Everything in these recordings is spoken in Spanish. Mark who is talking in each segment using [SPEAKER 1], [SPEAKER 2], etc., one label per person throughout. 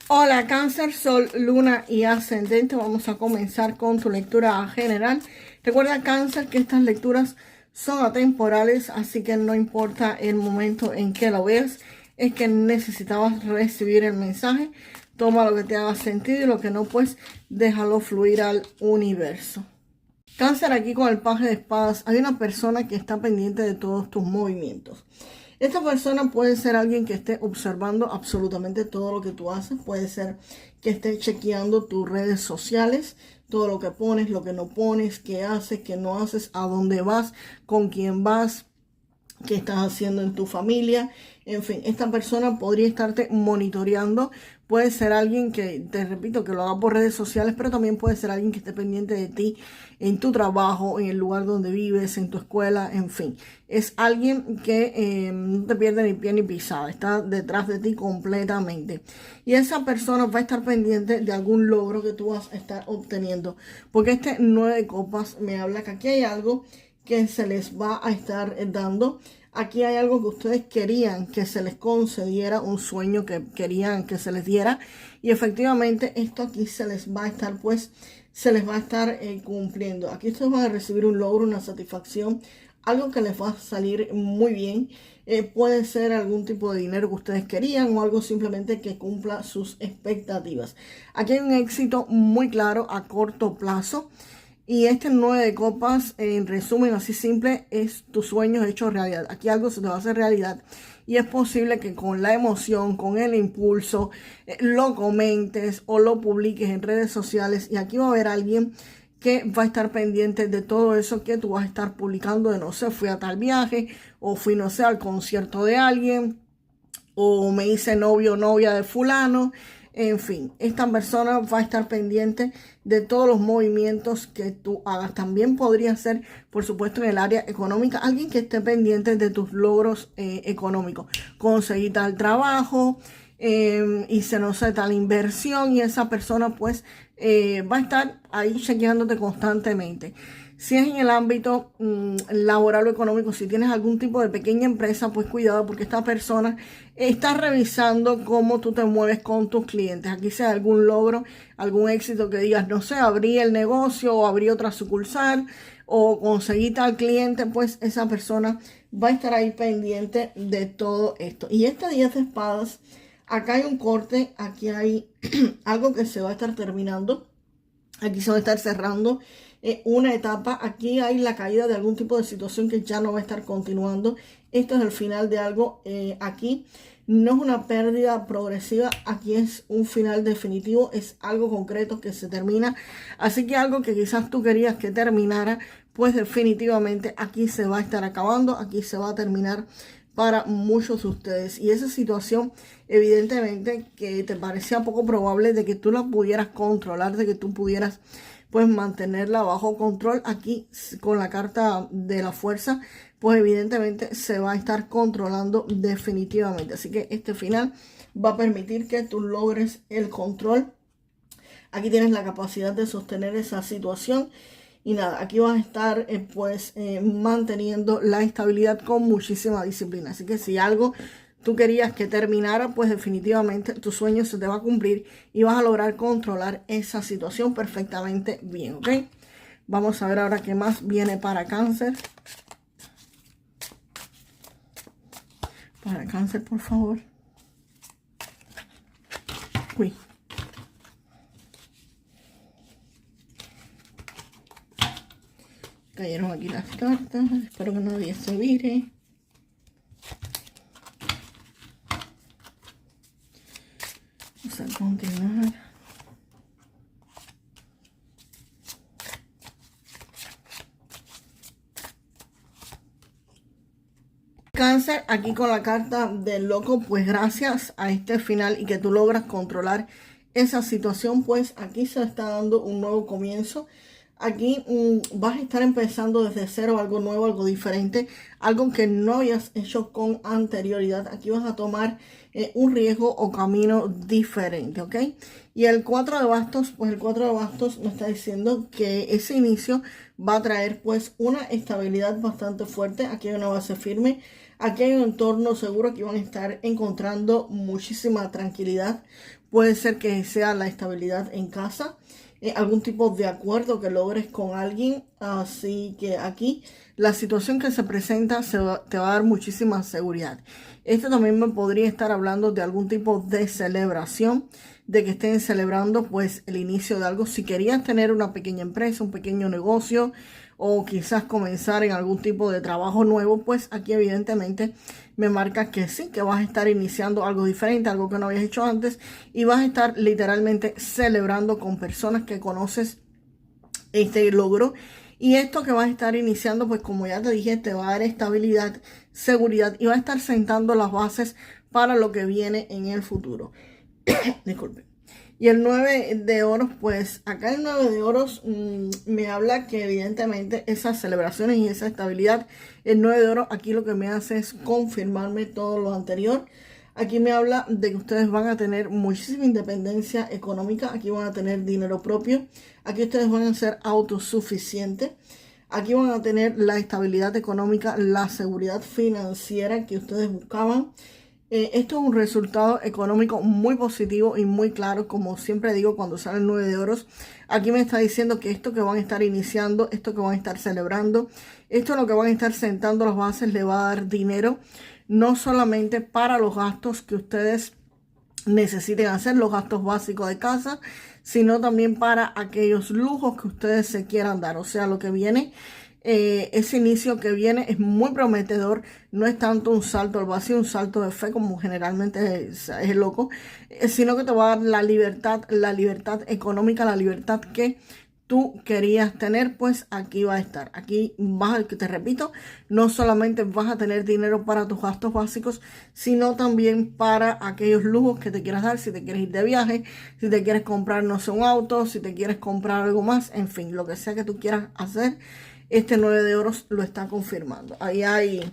[SPEAKER 1] Hola Cáncer, Sol, Luna y Ascendente. Vamos a comenzar con tu lectura general. Recuerda Cáncer que estas lecturas son atemporales, así que no importa el momento en que lo veas, es que necesitabas recibir el mensaje. Toma lo que te haga sentido y lo que no, pues déjalo fluir al universo. Cáncer, aquí con el paje de espadas, hay una persona que está pendiente de todos tus movimientos. Esta persona puede ser alguien que esté observando absolutamente todo lo que tú haces. Puede ser que esté chequeando tus redes sociales, todo lo que pones, lo que no pones, qué haces, qué no haces, a dónde vas, con quién vas, qué estás haciendo en tu familia. En fin, esta persona podría estarte monitoreando. Puede ser alguien que, te repito, que lo haga por redes sociales, pero también puede ser alguien que esté pendiente de ti en tu trabajo, en el lugar donde vives, en tu escuela, en fin. Es alguien que no te pierde ni pie ni pisada, está detrás de ti completamente. Y esa persona va a estar pendiente de algún logro que tú vas a estar obteniendo. Porque este 9 de copas me habla que aquí hay algo que se les va a estar dando. Aquí hay algo que ustedes querían que se les concediera, un sueño que querían que se les diera. Y efectivamente esto aquí se les va a estar, pues, se les va a estar cumpliendo. Aquí ustedes van a recibir un logro, una satisfacción, algo que les va a salir muy bien. Puede ser algún tipo de dinero que ustedes querían o algo simplemente que cumpla sus expectativas. Aquí hay un éxito muy claro a corto plazo. Y este 9 de copas, en resumen, así simple, es tu sueño hecho realidad. Aquí algo se te va a hacer realidad. Y es posible que con la emoción, con el impulso, lo comentes o lo publiques en redes sociales. Y aquí va a haber alguien que va a estar pendiente de todo eso que tú vas a estar publicando. De no sé, fui a tal viaje o fui, no sé, al concierto de alguien o me hice novio o novia de fulano. En fin, esta persona va a estar pendiente de todos los movimientos que tú hagas. También podría ser, por supuesto, en el área económica, alguien que esté pendiente de tus logros económicos. Conseguir tal trabajo, hice, no sé, tal inversión y esa persona pues va a estar ahí chequeándote constantemente. Si es en el ámbito laboral o económico, si tienes algún tipo de pequeña empresa, pues cuidado porque esta persona está revisando cómo tú te mueves con tus clientes. Aquí sea algún logro, algún éxito que digas, no sé, abrí el negocio o abrí otra sucursal o conseguí tal cliente, pues esa persona va a estar ahí pendiente de todo esto. Y este 10 de espadas, acá hay un corte, aquí hay algo que se va a estar terminando. Aquí se va a estar cerrando una etapa. Aquí hay la caída de algún tipo de situación que ya no va a estar continuando. Esto es el final de algo. Aquí no es una pérdida progresiva. Aquí es un final definitivo. Es algo concreto que se termina. Así que algo que quizás tú querías que terminara, pues definitivamente aquí se va a estar acabando. Aquí se va a terminar para muchos de ustedes. Y esa situación, evidentemente, que te parecía poco probable de que tú la pudieras controlar, de que tú pudieras pues mantenerla bajo control, aquí con la carta de la fuerza, pues evidentemente se va a estar controlando definitivamente. Así que este final va a permitir que tú logres el control. Aquí tienes la capacidad de sostener esa situación. Y nada, aquí vas a estar manteniendo la estabilidad con muchísima disciplina. Así que si algo tú querías que terminara, pues definitivamente tu sueño se te va a cumplir y vas a lograr controlar esa situación perfectamente bien, ¿ok? Vamos a ver ahora qué más viene para Cáncer. Para Cáncer, por favor. Uy. Cayeron aquí las cartas. Espero que nadie se vire. Vamos a continuar. Cáncer, aquí con la carta del loco, pues gracias a este final y que tú logras controlar esa situación, pues aquí se está dando un nuevo comienzo. Aquí vas a estar empezando desde cero algo nuevo, algo diferente, algo que no hayas hecho con anterioridad. Aquí vas a tomar un riesgo o camino diferente, ¿ok? Y el 4 de bastos, pues el 4 de bastos me está diciendo que ese inicio va a traer pues una estabilidad bastante fuerte. Aquí hay una base firme. Aquí hay un entorno seguro que van a estar encontrando muchísima tranquilidad. puede ser que sea la estabilidad en casa, algún tipo de acuerdo que logres con alguien. Así que aquí la situación que se presenta te va a dar muchísima seguridad. Esto también me podría estar hablando de algún tipo de celebración, de que estén celebrando pues el inicio de algo. Si querías tener una pequeña empresa, un pequeño negocio, o quizás comenzar en algún tipo de trabajo nuevo, pues aquí evidentemente me marca que sí, que vas a estar iniciando algo diferente, algo que no habías hecho antes, y vas a estar literalmente celebrando con personas que conoces este logro. Y esto que vas a estar iniciando, pues como ya te dije, te va a dar estabilidad, seguridad y va a estar sentando las bases para lo que viene en el futuro. Disculpe. Y el 9 de oros, pues acá el 9 de oros me habla que evidentemente esas celebraciones y esa estabilidad, el 9 de oros aquí lo que me hace es confirmarme todo lo anterior. Aquí me habla de que ustedes van a tener muchísima independencia económica, aquí van a tener dinero propio, aquí ustedes van a ser autosuficientes. Aquí van a tener la estabilidad económica, la seguridad financiera que ustedes buscaban. Esto es un resultado económico muy positivo y muy claro, como siempre digo cuando sale el 9 de oros. Aquí me está diciendo que esto que van a estar iniciando, esto que van a estar celebrando, esto es lo que van a estar sentando las bases, le va a dar dinero, no solamente para los gastos que ustedes necesiten hacer, los gastos básicos de casa, sino también para aquellos lujos que ustedes se quieran dar. O sea, lo que viene, ese inicio que viene es muy prometedor. No es tanto un salto al vacío, un salto de fe como generalmente es loco, sino que te va a dar la libertad económica, la libertad que tú querías tener. Pues aquí va a estar. Aquí vas a, que te repito, no solamente vas a tener dinero para tus gastos básicos, sino también para aquellos lujos que te quieras dar. Si te quieres ir de viaje, si te quieres comprar, no sé, un auto, si te quieres comprar algo más, en fin, lo que sea que tú quieras hacer, este 9 de oros lo está confirmando. Ahí hay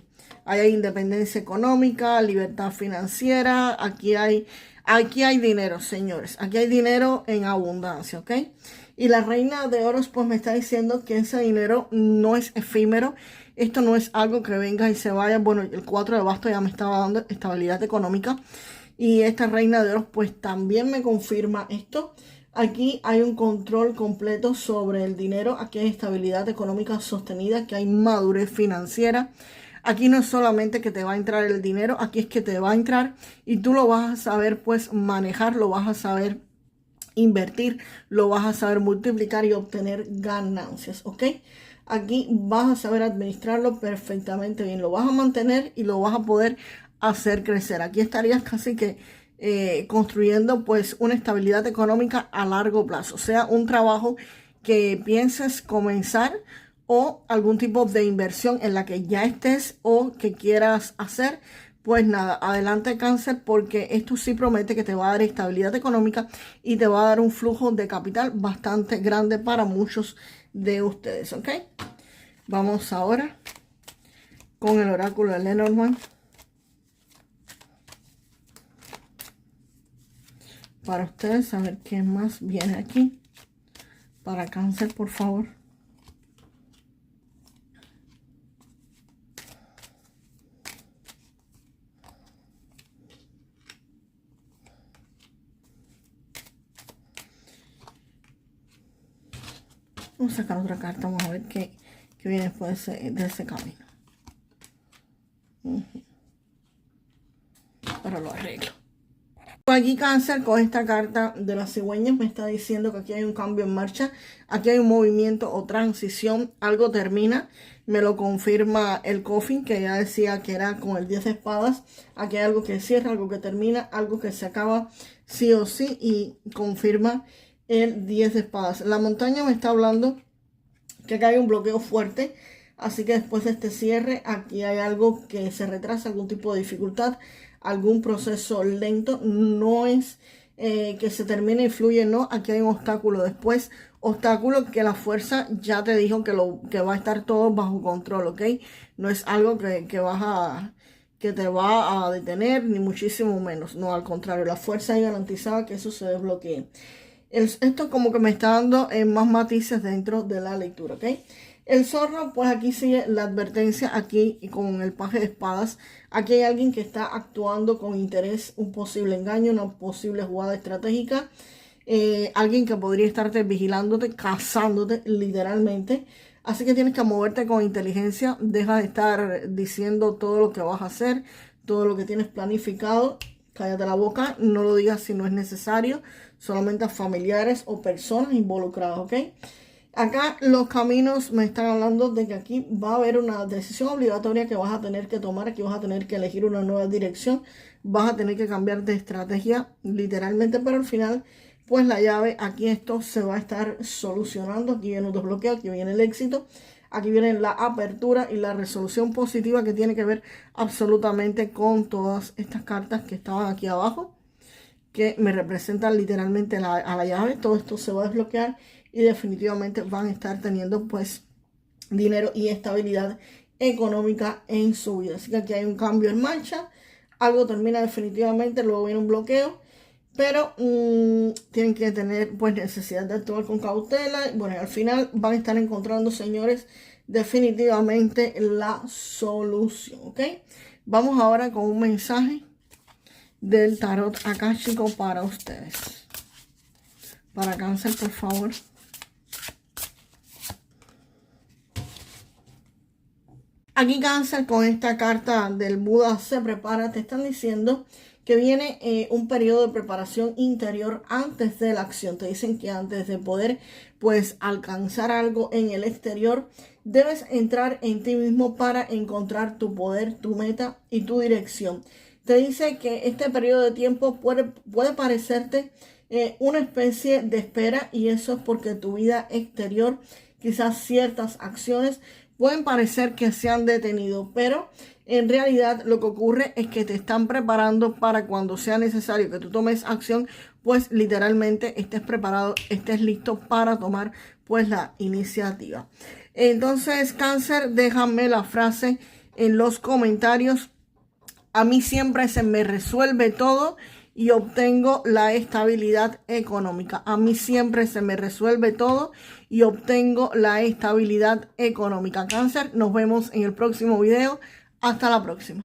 [SPEAKER 1] independencia económica, libertad financiera. Aquí hay dinero, señores. Aquí hay dinero en abundancia, ¿ok? Y la reina de oros pues me está diciendo que ese dinero no es efímero. Esto no es algo que venga y se vaya. Bueno, el 4 de bastos ya me estaba dando estabilidad económica. Y esta reina de oros pues también me confirma esto. Aquí hay un control completo sobre el dinero. Aquí hay estabilidad económica sostenida. Aquí hay madurez financiera. Aquí no es solamente que te va a entrar el dinero. Aquí es que te va a entrar y tú lo vas a saber pues manejar. Lo vas a saber invertir, lo vas a saber multiplicar y obtener ganancias, ¿ok? Aquí vas a saber administrarlo perfectamente bien, lo vas a mantener y lo vas a poder hacer crecer. Aquí estarías casi que construyendo pues una estabilidad económica a largo plazo, o sea, un trabajo que pienses comenzar o algún tipo de inversión en la que ya estés o que quieras hacer. Pues nada, adelante Cáncer, porque esto sí promete que te va a dar estabilidad económica y te va a dar un flujo de capital bastante grande para muchos de ustedes, ¿ok? Vamos ahora con el oráculo de Lenormand. Para ustedes, a ver qué más viene aquí. Para Cáncer, por favor. Vamos a sacar otra carta, vamos a ver qué viene después de ese camino. Pero lo arreglo. Aquí Cáncer, con esta carta de las cigüeñas, me está diciendo que aquí hay un cambio en marcha. Aquí hay un movimiento o transición. Algo termina. Me lo confirma el coffin, que ya decía que era con el 10 de espadas. Aquí hay algo que cierra, algo que termina, algo que se acaba sí o sí. Y confirma el 10 de espadas. La montaña me está hablando que acá hay un bloqueo fuerte. Así que después de este cierre, aquí hay algo que se retrasa, algún tipo de dificultad, algún proceso lento. No es que se termine y fluye, no. Aquí hay un obstáculo después. Obstáculo que la fuerza ya te dijo que va a estar todo bajo control, ¿ok? No es algo que te va a detener, ni muchísimo menos. No, al contrario, la fuerza hay garantizada que eso se desbloquee. Esto como que me está dando más matices dentro de la lectura, ¿ok? El zorro, pues aquí sigue la advertencia, aquí con el paje de espadas. Aquí hay alguien que está actuando con interés, un posible engaño, una posible jugada estratégica. Alguien que podría estarte vigilándote, cazándote literalmente. Así que tienes que moverte con inteligencia. Deja de estar diciendo todo lo que vas a hacer, todo lo que tienes planificado. Cállate la boca, no lo digas si no es necesario, solamente a familiares o personas involucradas, ¿ok? Acá los caminos me están hablando de que aquí va a haber una decisión obligatoria que vas a tener que tomar, aquí vas a tener que elegir una nueva dirección, vas a tener que cambiar de estrategia literalmente, pero al final, pues la llave, aquí esto se va a estar solucionando, aquí viene un desbloqueo, aquí viene el éxito, aquí viene la apertura y la resolución positiva que tiene que ver absolutamente con todas estas cartas que estaban aquí abajo, que me representan literalmente a la llave. Todo esto se va a desbloquear y definitivamente van a estar teniendo pues dinero y estabilidad económica en su vida. Así que aquí hay un cambio en marcha, algo termina definitivamente, luego viene un bloqueo, pero tienen que tener pues necesidad de actuar con cautela. Bueno, al final van a estar encontrando, señores, definitivamente la solución, ¿ok? Vamos ahora con un mensaje del tarot akáshico para ustedes. Para Cáncer, por favor. Aquí Cáncer, con esta carta del Buda se prepara, te están diciendo que viene un periodo de preparación interior antes de la acción. Te dicen que antes de poder pues alcanzar algo en el exterior, debes entrar en ti mismo para encontrar tu poder, tu meta y tu dirección. Te dice que este periodo de tiempo puede parecerte una especie de espera, y eso es porque tu vida exterior, quizás ciertas acciones pueden parecer que se han detenido, pero en realidad lo que ocurre es que te están preparando para cuando sea necesario que tú tomes acción, pues literalmente estés preparado, estés listo para tomar pues la iniciativa. Entonces, Cáncer, déjame la frase en los comentarios. A mí siempre se me resuelve todo y obtengo la estabilidad económica. A mí siempre se me resuelve todo y obtengo la estabilidad económica. Cáncer, nos vemos en el próximo video. Hasta la próxima.